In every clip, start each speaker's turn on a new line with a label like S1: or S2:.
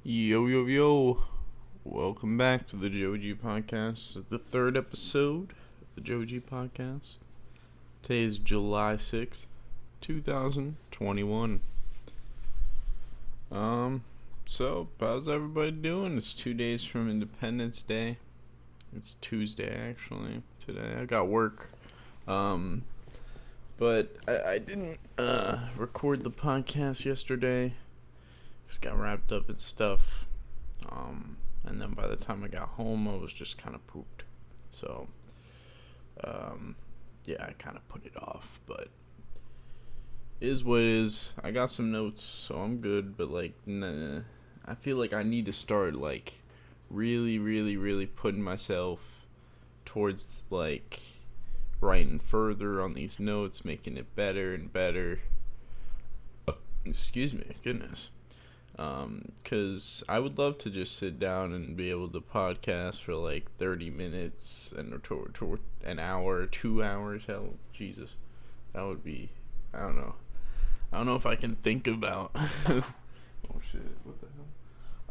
S1: Yo, yo, yo. Welcome back to the Joe G Podcast, the third episode of the Joe G Podcast. Today is July 6th, 2021. So, how's everybody doing? It's 2 days from Independence Day. It's Tuesday, actually, today. I got work. But I didn't, record the podcast yesterday. Just got wrapped up in stuff. And then by the time I got home, I was just kind of pooped. So, yeah, I kind of put it off, but is what it is. I got some notes, so I'm good, but nah. I feel like I need to start, really putting myself towards, writing further on these notes, making it better and better. Excuse me, goodness. Cause I would love to just sit down and be able to podcast for 30 minutes and toward an hour, 2 hours. Hell, Jesus, that would be. I don't know. I don't know if I can think about. Oh shit! What the hell?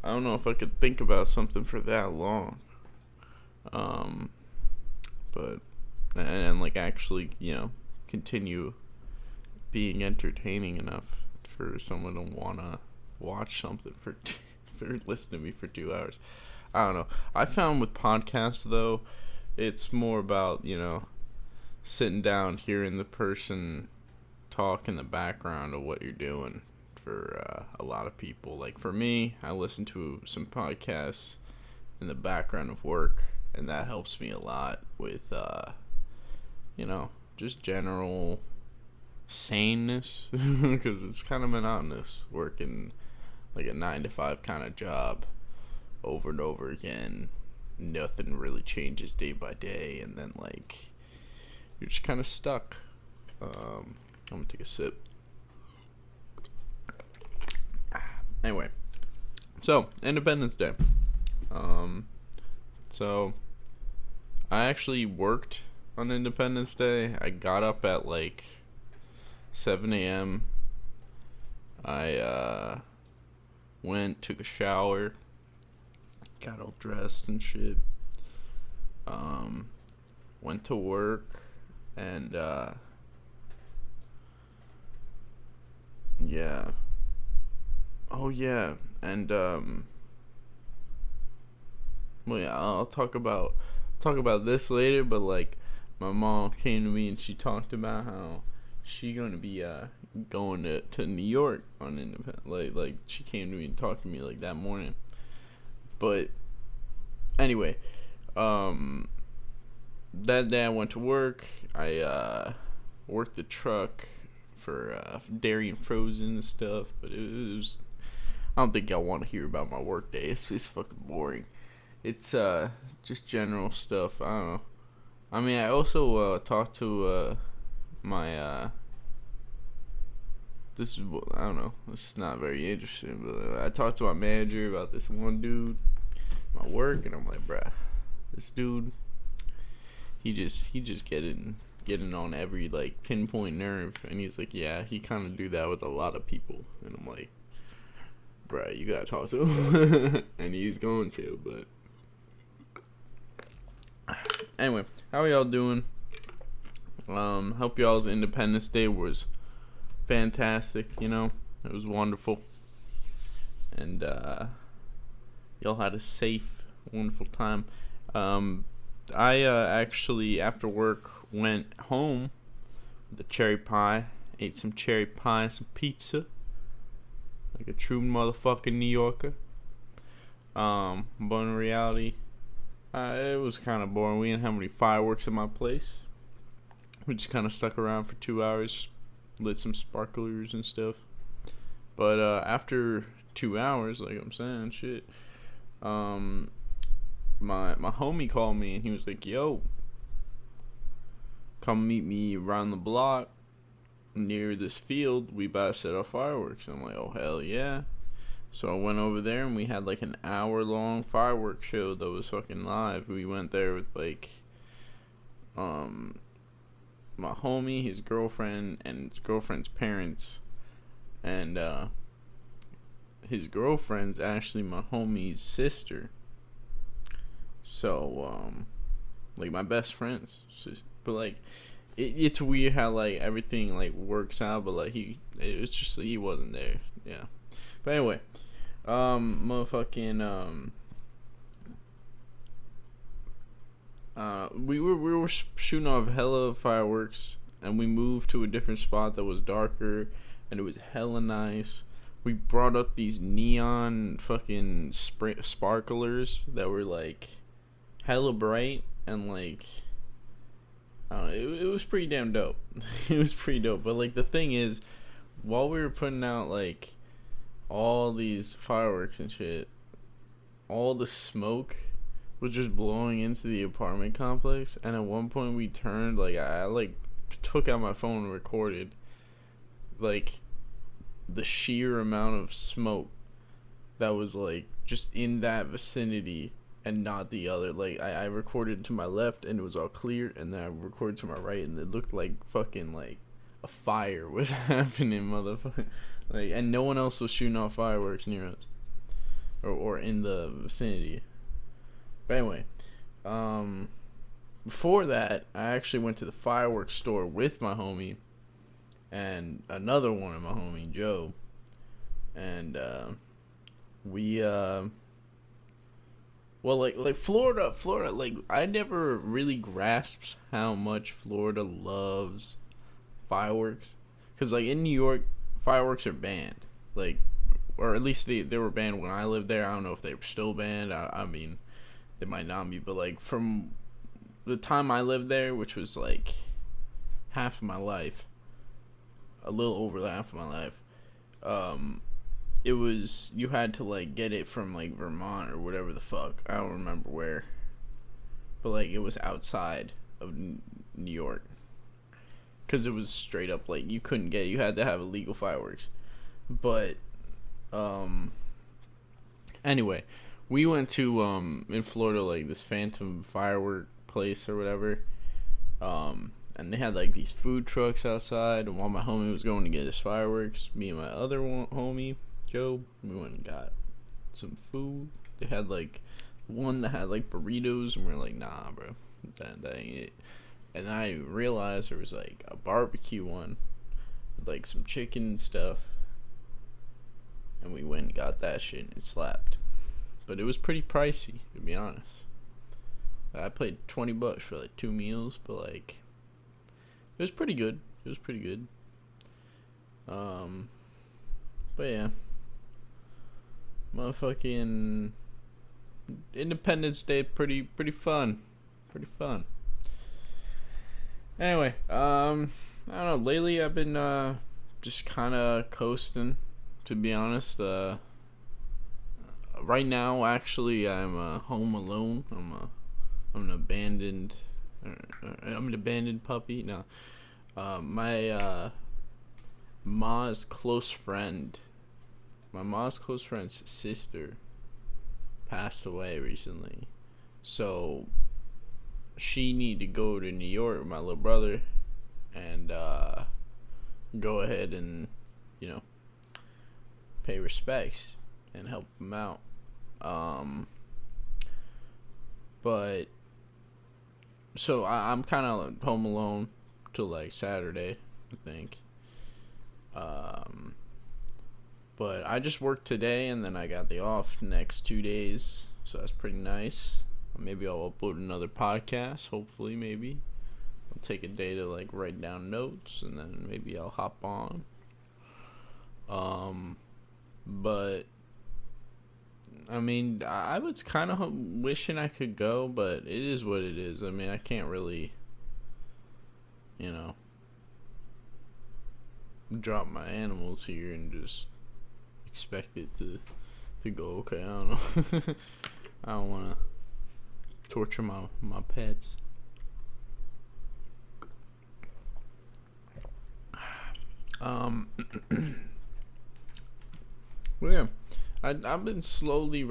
S1: I don't know if I could think about something for that long. Um, but and actually, continue being entertaining enough for someone to wanna watch something for listening to me for 2 hours. I don't know. I found with podcasts though, it's more about sitting down, hearing the person talk in the background of what you're doing. For a lot of people, like for me, I listen to some podcasts in the background of work, and that helps me a lot with just general saneness because it's kind of monotonous working a 9 to 5 kind of job over and over again. Nothing really changes day by day, and then you're just kind of stuck. I'm gonna take a sip. Anyway, so Independence Day. So I actually worked on Independence Day. I got up at 7 a.m. I went, took a shower, got all dressed and shit. Went to work, and yeah. Oh yeah, and well yeah, I'll talk about this later, but my mom came to me and she talked about how she gonna be going to New York on Independence. She came to me and talked to me that morning. But anyway, that day I went to work. I worked the truck for dairy and frozen and stuff, but it was. I don't think y'all want to hear about my work day. It's fucking boring. It's just general stuff. I don't know. I mean, I also talked to my this is, I don't know. This is not very interesting, but I talked to my manager about this one dude, my work, and I'm like, bruh, this dude, he just getting on every pinpoint nerve, and he's like, yeah, he kind of do that with a lot of people, and I'm like, bruh, you gotta talk to him. And he's going to, but anyway, how are y'all doing? Hope y'all's Independence Day was fantastic. It was wonderful, and y'all had a safe, wonderful time. I actually after work went home with a cherry pie, ate some cherry pie, some pizza, like a true motherfucking New Yorker. But in reality, it was kind of boring. We didn't have any fireworks at my place. We just kind of stuck around for 2 hours, lit some sparklers and stuff. But after 2 hours, like I'm saying, shit, my homie called me and he was like, "Yo, come meet me around the block near this field. We about to set off fireworks." And I'm like, "Oh hell yeah!" So I went over there and we had an hour-long fireworks show that was fucking live. We went there with my homie, his girlfriend, and his girlfriend's parents, and his girlfriend's actually my homie's sister. So, like my best friends. But like, it's weird how like everything like works out, but like it's just he wasn't there. Yeah. But anyway, motherfucking we were shooting off hella fireworks, and we moved to a different spot that was darker, and it was hella nice. We brought up these neon fucking sparklers that were like hella bright, and like I don't know, it was pretty damn dope. It was pretty dope. But like the thing is, while we were putting out like all these fireworks and shit, all the smoke was just blowing into the apartment complex, and at one point we turned, like I like took out my phone and recorded like the sheer amount of smoke that was like just in that vicinity and not the other. Like I recorded to my left and it was all clear, and then I recorded to my right and it looked like fucking like a fire was happening, motherfucker. Like, and no one else was shooting off fireworks near us or in the vicinity. But anyway, before that, I actually went to the fireworks store with my homie and another one of my homie, Joe. And we well, like Florida, like I never really grasped how much Florida loves fireworks, because like in New York, fireworks are banned, like, or at least they were banned when I lived there. I don't know if they were still banned. I mean, they might not be, but like from the time I lived there, which was like half of my life, a little over half of my life, it was, you had to like get it from like Vermont or whatever the fuck, I don't remember where, but like it was outside of New York, because it was straight up like you couldn't get it. You had to have illegal fireworks. But anyway, we went to in Florida, like this Phantom firework place or whatever, and they had like these food trucks outside, and while my homie was going to get his fireworks, me and my other homie Joe, we went and got some food. They had like one that had like burritos, and we we're like, nah bro, that ain't it. And I didn't realize there was like a barbecue one with like some chicken and stuff, and we went and got that shit and it slapped. But it was pretty pricey, to be honest. I paid $20 for like 2 meals, but like it was pretty good. It was pretty good. But yeah, motherfucking Independence Day, pretty fun, pretty fun. Anyway, I don't know. Lately, I've been just kind of coasting, to be honest. Right now, actually, I'm home alone. I'm an abandoned puppy. No, my mom's close friend's sister passed away recently, so she needed to go to New York with my little brother and go ahead and, you know, pay respects and help him out. But so I'm kind of home alone till like Saturday, I think. But I just worked today, and then I got the off next 2 days, so that's pretty nice. Maybe I'll upload another podcast, hopefully, maybe. I'll take a day to like write down notes, and then maybe I'll hop on. But I mean, I was kind of wishing I could go, but it is what it is. I mean, I can't really, you know, drop my animals here and just expect it to go okay. I don't know. I don't want to torture my pets. Well, yeah, I've been slowly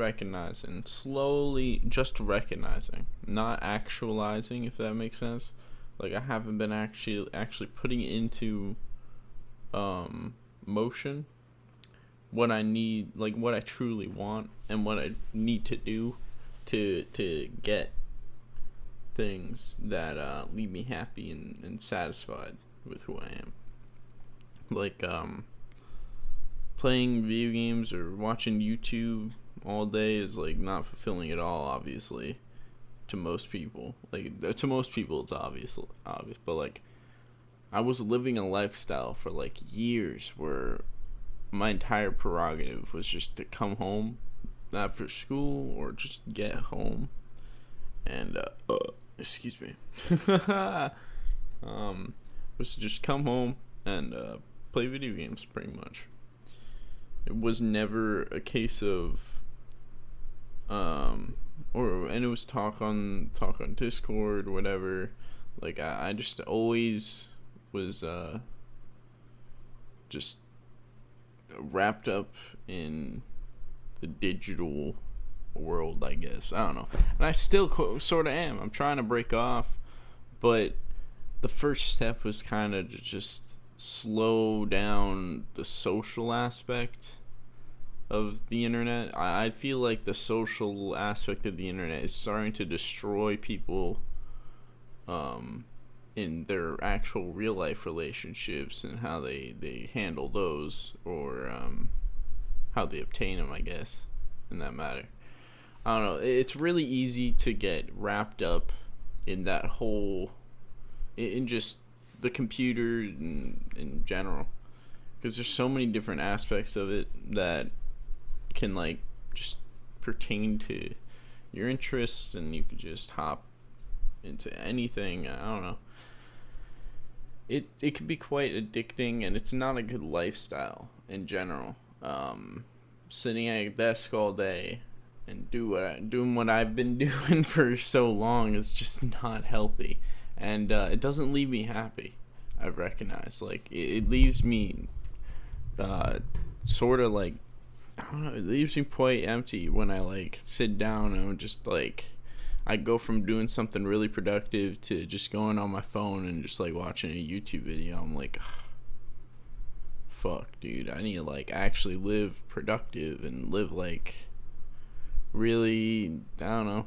S1: just recognizing, not actualizing, if that makes sense. Like, I haven't been actually putting it into motion, what I need, like what I truly want and what I need to do to get things that leave me happy and satisfied with who I am. Like playing video games or watching YouTube all day is like not fulfilling at all, obviously, to most people. Like to most people it's obvious, but like I was living a lifestyle for like years where my entire prerogative was just to come home after school or just get home and excuse me was to just come home and play video games pretty much. It was never a case of and it was talk on Discord, whatever. Like I just always was just wrapped up in the digital world, I guess. I don't know. And I still sort of am. I'm trying to break off, but the first step was kind of to just slow down the social aspect of the internet. I feel like the social aspect of the internet is starting to destroy people in their actual real life relationships and how they handle those, or how they obtain them, I guess, in that matter. I don't know. It's really easy to get wrapped up in that whole, in just the computer in general, because there's so many different aspects of it that can like just pertain to your interests, and you could just hop into anything. I don't know. It can be quite addicting, and it's not a good lifestyle in general. Sitting at a desk all day and doing what I've been doing for so long is just not healthy, and it doesn't leave me happy. I recognize, like it leaves me sort of like, I don't know, it leaves me quite empty when I like sit down and just like I go from doing something really productive to just going on my phone and just like watching a YouTube video. I'm like, fuck, dude, I need to like actually live productive and live like really, I don't know.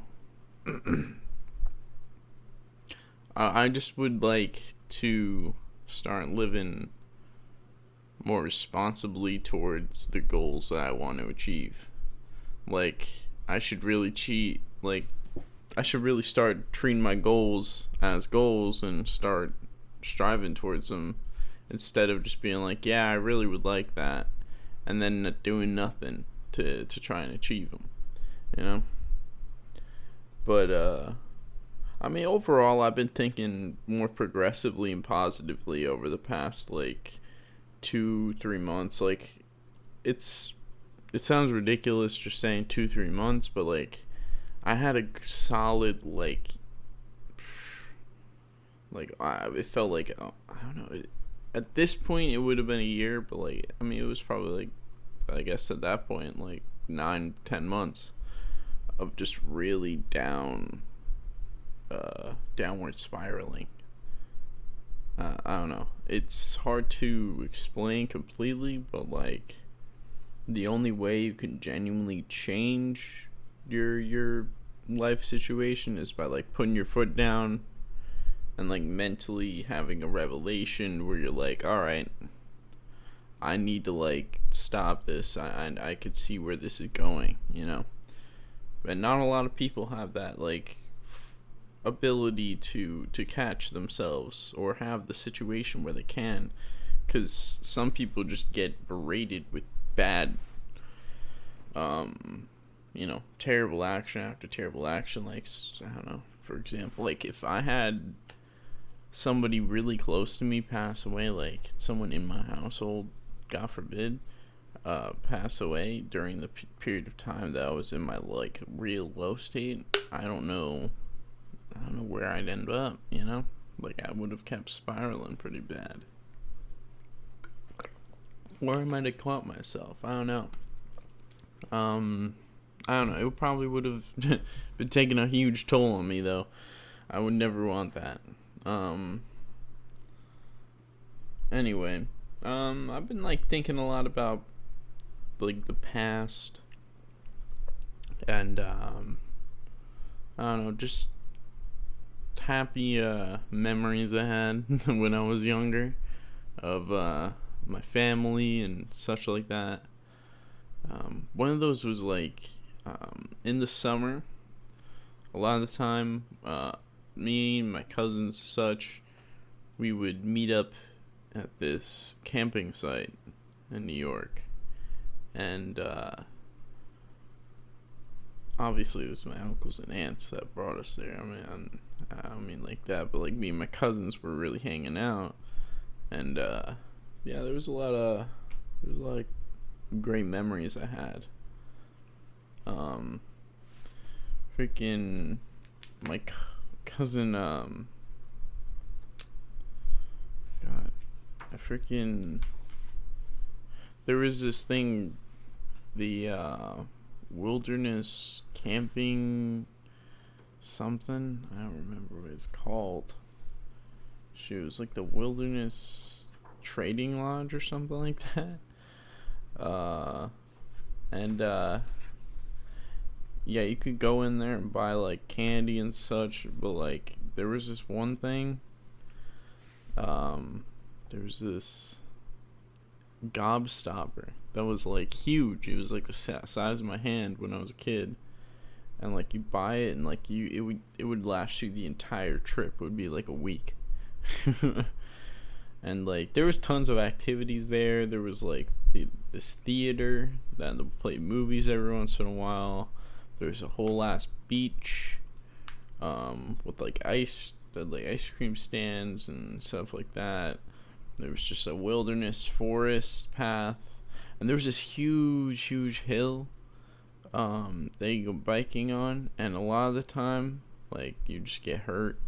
S1: I just would like to start living more responsibly towards the goals that I want to achieve. Like, I should really start treating my goals as goals and start striving towards them, instead of just being like, yeah, I really would like that, and then doing nothing to try and achieve them, you know? But, I mean, overall, I've been thinking more progressively and positively over the past, like, 2-3 months. Like, it sounds ridiculous just saying 2-3 months, but, like, I had a solid, like, it felt like, I don't know, at this point, it would have been a year, but, like, I mean, it was probably, like, I guess at that point, like, 9-10 months of just really downward spiraling. I don't know. It's hard to explain completely, but like the only way you can genuinely change your life situation is by like putting your foot down and like mentally having a revelation where you're like, all right, I need to like stop this. I could see where this is going, you know. And not a lot of people have that like ability to catch themselves or have the situation where they can, because some people just get berated with bad terrible action after terrible action. Like, I don't know, for example, like if I had somebody really close to me pass away, like someone in my household, God forbid, pass away during the period of time that I was in my like real low state, I don't know where I'd end up, you know? Like, I would have kept spiraling pretty bad. Or I might have caught myself. I don't know. I don't know. It probably would have been taking a huge toll on me, though. I would never want that. Anyway, I've been, like, thinking a lot about like the past, and I don't know, just happy memories I had when I was younger of my family and such like that. One of those was like in the summer. A lot of the time, me and my cousins, such, we would meet up at this camping site in New York, and obviously it was my uncles and aunts that brought us there. I don't mean like that, but like me and my cousins were really hanging out, and yeah, there was a lot of great memories I had. Freaking my cousin, God, I freaking, there was this thing, the wilderness camping something, I don't remember what it's called. She was like the wilderness trading lodge or something like that. And yeah, you could go in there and buy like candy and such, but like there was this one thing, there was this gobstopper that was like huge. It was like the size of my hand when I was a kid, and like you buy it and like it would last you the entire trip. It would be like a week. And like there was tons of activities there. There was like this theater that would play movies every once in a while. There's a whole ass beach with like ice cream stands and stuff like that. There was just a wilderness forest path, and there was this huge hill that you go biking on, and a lot of the time like you just get hurt.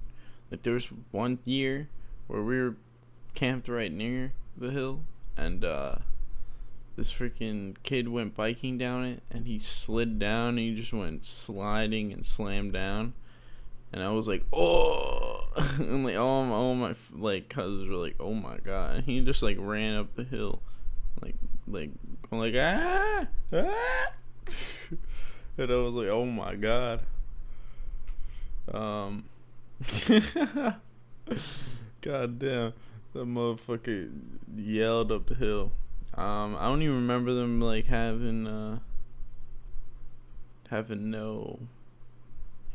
S1: Like there was one year where we were camped right near the hill, and this freaking kid went biking down it, and he slid down, and he just went sliding and slammed down, and I was like, oh, and like all my like cousins were like, oh my god, and he just like ran up the hill, like going like ah, and I was like, oh my god, god damn, that motherfucker yelled up the hill. I don't even remember them like having no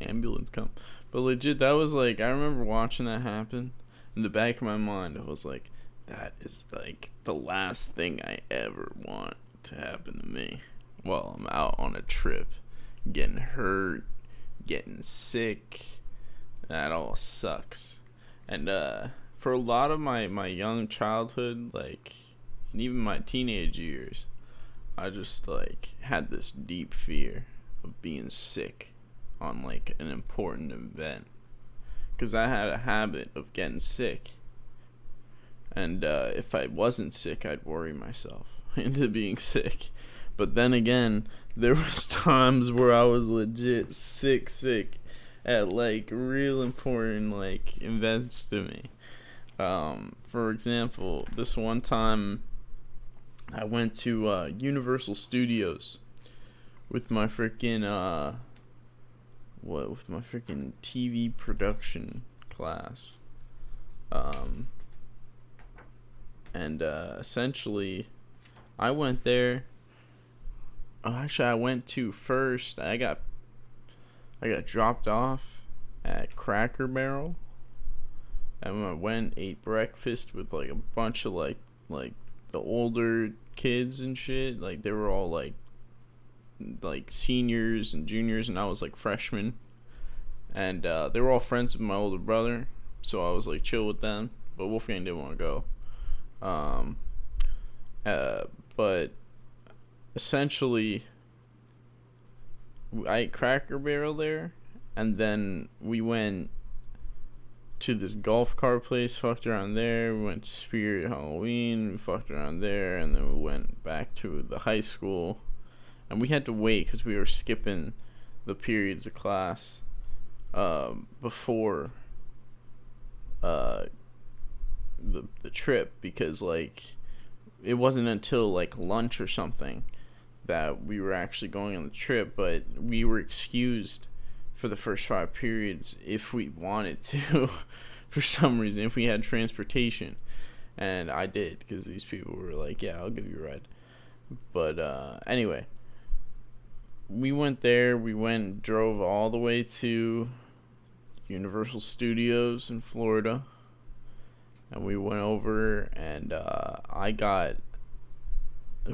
S1: ambulance come, but legit, that was like, I remember watching that happen. In the back of my mind, I was like, that is like the last thing I ever want to happen to me while I'm out on a trip, getting hurt, getting sick. That all sucks. And for a lot of my young childhood, like, and even my teenage years, I just like had this deep fear of being sick on like an important event, because I had a habit of getting sick, and if I wasn't sick, I'd worry myself into being sick. But then again, there was times where I was legit sick at like real important like events to me. For example, this one time I went to Universal Studios with my freaking TV production class. And essentially I went there. Actually, I went to first. I got dropped off at Cracker Barrel, and I went, ate breakfast with like a bunch of like the older kids and shit. Like they were all like seniors and juniors, and I was like freshman, and they were all friends with my older brother, so I was like chill with them, but Wolfgang didn't want to go. But essentially I ate Cracker Barrel there, and then we went to this golf cart place, fucked around there. We went to Spirit Halloween, we fucked around there, and then we went back to the high school. And we had to wait because we were skipping the periods of class before the trip, because like it wasn't until like lunch or something that we were actually going on the trip, but we were excused for the first 5 periods if we wanted to, for some reason, if we had transportation. And I did, because these people were like, yeah, I'll give you a ride. But anyway, we went there. We drove all the way to Universal Studios in Florida. And we went over, and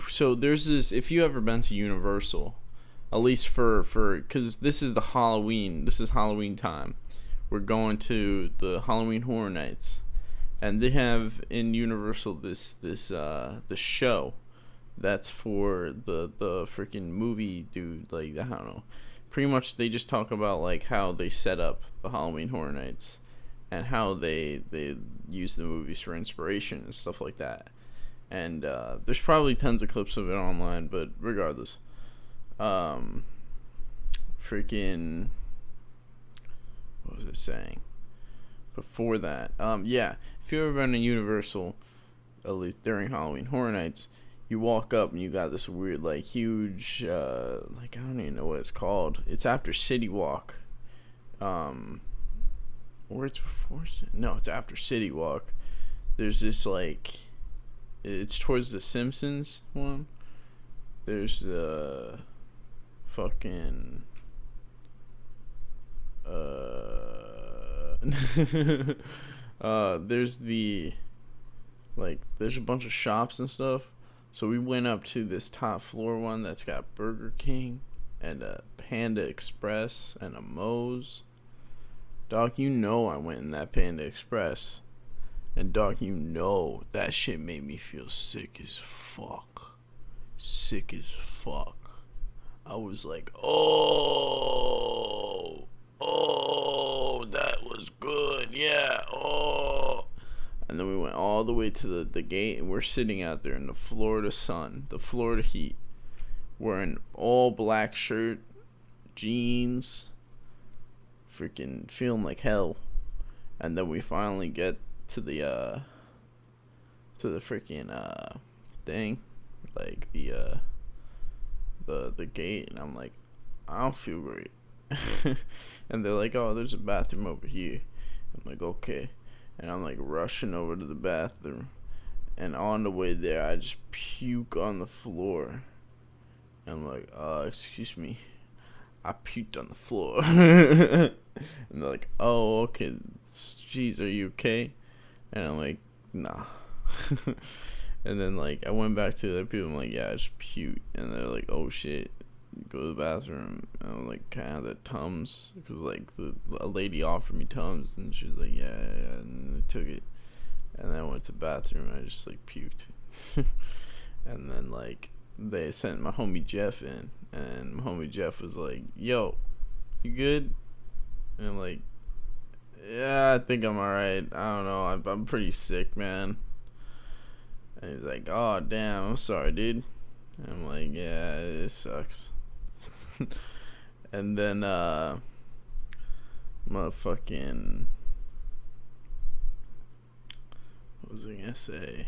S1: so there's this, if you ever been to Universal, at least for because this is Halloween time, we're going to the Halloween Horror Nights, and they have in Universal this show that's for the freaking movie dude, like, I don't know, pretty much they just talk about like how they set up the Halloween Horror Nights and how they use the movies for inspiration and stuff like that. And there's probably tons of clips of it online, but regardless, freaking, what was it saying before that? Yeah, if you've ever been to Universal, at least during Halloween Horror Nights, you walk up and you got this weird, like, huge, like, I don't even know what it's called. It's after City Walk, or it's before. No, it's after City Walk. There's this, like, it's towards the Simpsons one. There's the fucking there's the, like, there's a bunch of shops and stuff. So we went up to this top floor one that's got Burger King and a Panda Express and a Moe's. Dog, you know I went in that Panda Express. And dog, you know that shit made me feel sick as fuck. Sick as fuck. I was like, oh, that was good, yeah, oh. And then we went all the way to the gate, and we're sitting out there in the Florida sun, the Florida heat, wearing all black shirt, jeans, freaking feeling like hell. And then we finally get to the freaking thing, like the gate, and I'm like, I don't feel great. And they're like, oh, there's a bathroom over here. I'm like, okay. And I'm like rushing over to the bathroom, and on the way there I just puke on the floor. And I'm like, excuse me, I puked on the floor. And they're like, oh, okay, jeez, are you okay? And I'm like, nah. And then, like, I went back to the other people. I'm like, yeah, I just puked. And they're like, oh shit, go to the bathroom. And I'm like, can I have the Tums? Because, like, a lady offered me Tums, and she was like, yeah. And I took it. And then I went to the bathroom, and I just, like, puked. And then, like, they sent my homie Jeff in, and my homie Jeff was like, yo, you good? And I'm like, yeah, I think I'm alright. I don't know, I'm pretty sick, man. And he's like, oh damn, I'm sorry, dude. And I'm like, yeah, it sucks. And then motherfucking, what was I gonna say?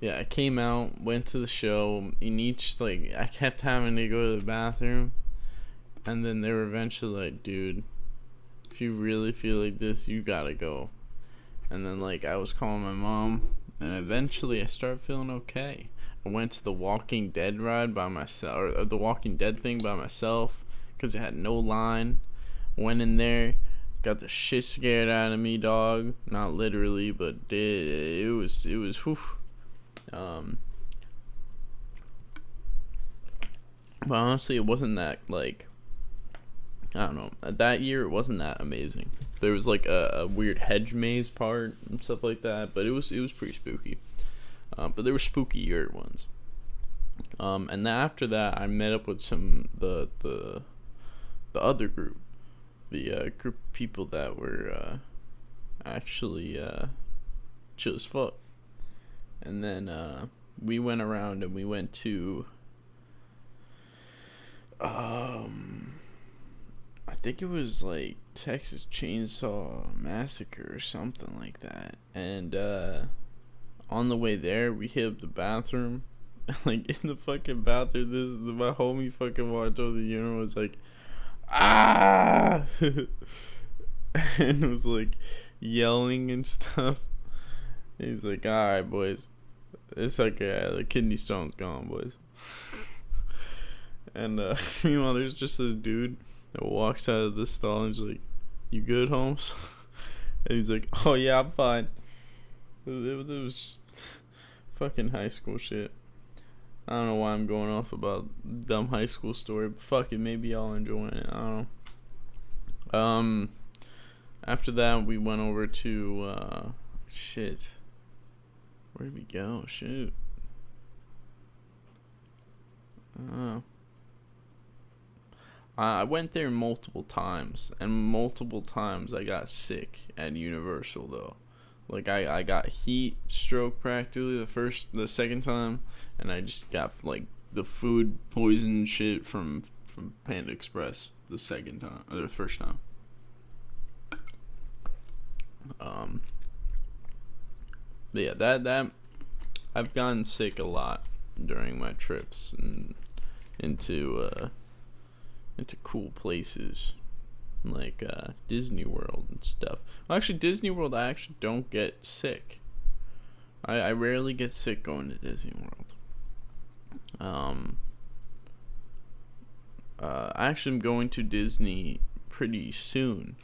S1: Yeah, I came out, went to the show, in each, like, I kept having to go to the bathroom, and then they were eventually like, dude, if you really feel like this, you gotta go. And then, like, I was calling my mom, and eventually I started feeling okay. I went to the Walking Dead ride by myself, or the Walking Dead thing by myself, because it had no line. Went in there, got the shit scared out of me, dog. Not literally, but it was whew. But honestly, it wasn't that, like, I don't know, that year it wasn't that amazing. There was like a weird hedge maze part and stuff like that, but it was pretty spooky. But there were spookier ones. And then after that, I met up with the other group, the group of people that were actually chill as fuck. And then we went around and we went to I think it was like Texas Chainsaw Massacre or something like that. And on the way there, we hit up the bathroom, like in the fucking bathroom. My homie fucking walked over the urinal, was like, ah, and was like yelling and stuff. He's like, all right, boys, it's like the kidney stone's gone, boys. And meanwhile, there's just this dude that walks out of the stall and he's like, you good, Holmes? And he's like, oh yeah, I'm fine. It was fucking high school shit. I don't know why I'm going off about dumb high school story, but fuck it, maybe y'all enjoying it. I don't know. After that, we went over to shit. Where did we go? Shoot. I went there multiple times, and multiple times I got sick at Universal though. Like I got heat stroke practically the second time, and I just got like the food poison shit from Panda Express the second time or the first time. But yeah, that I've gotten sick a lot during my trips and into cool places like Disney World and stuff. Well, actually, Disney World, I actually don't get sick. I rarely get sick going to Disney World. I actually am going to Disney pretty soon.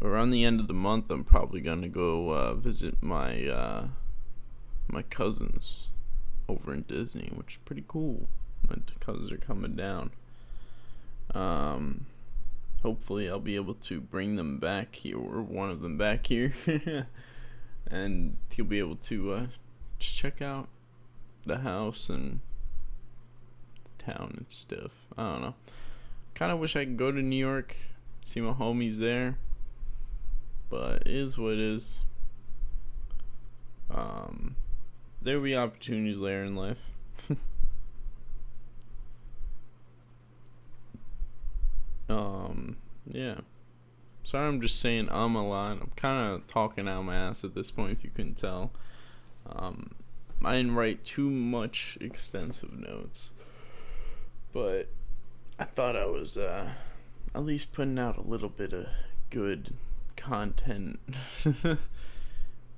S1: Around the end of the month, I'm probably gonna go visit my my cousins over in Disney, which is pretty cool. My cousins are coming down. Hopefully I'll be able to bring them back here, or one of them back here, and he'll be able to just check out the house and the town and stuff. I don't know. Kind of wish I could go to New York, see my homies there, but it is what it is. There'll be opportunities later in life. Yeah. Sorry, I'm just saying a lot. I'm kind of talking out my ass at this point, if you couldn't tell. I didn't write too much extensive notes, but I thought I was at least putting out a little bit of good content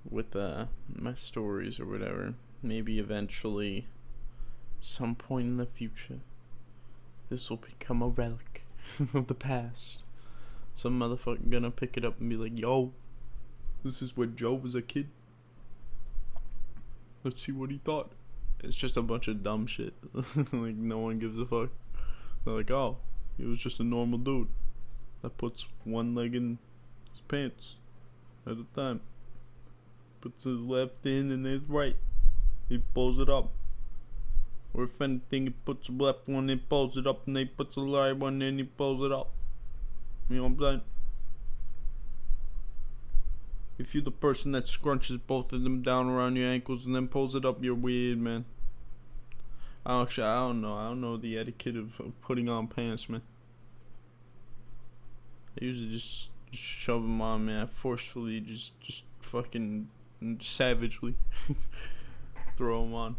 S1: with my stories or whatever. Maybe eventually, some point in the future, this will become a relic of the past. Some motherfucker gonna pick it up and be like, yo, this is when Joe was a kid. Let's see what he thought. It's just a bunch of dumb shit. Like, no one gives a fuck. They're like, oh, he was just a normal dude that puts one leg in his pants at a time. Puts his left in and his right. He pulls it up. Or if anything, he puts the left one in, pulls it up, and then he puts the right one in, he pulls it up. You know what I'm saying? If you're the person that scrunches both of them down around your ankles and then pulls it up, you're weird, man. I don't know. I don't know the etiquette of putting on pants, man. I usually just shove them on, man. Forcefully, just fucking savagely throw them on.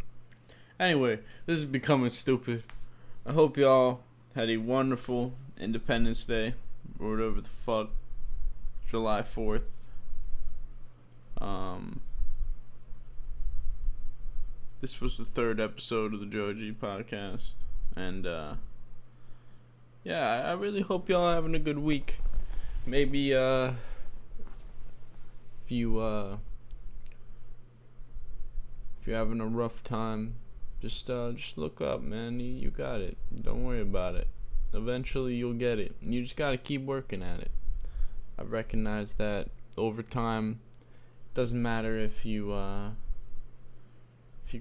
S1: Anyway, this is becoming stupid. I hope y'all had a wonderful Independence Day, or whatever the fuck, July 4th. This was the third episode of the Joe G podcast, and yeah, I really hope y'all are having a good week. Maybe if you're having a rough time, just look up, man. You got it. Don't worry about it. Eventually you'll get it. You just gotta keep working at it. I recognize that over time. It doesn't matter if you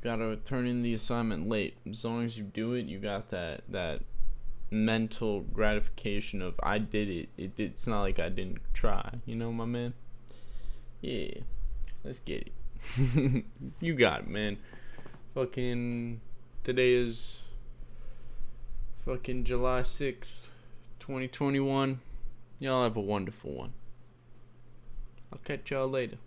S1: gotta turn in the assignment late. As long as you do it, you got that mental gratification of I did it. It's not like I didn't try. You know, my man? Yeah. Let's get it. You got it, man. Fucking today is fucking July 6th, 2021. Y'all have a wonderful one. I'll catch y'all later.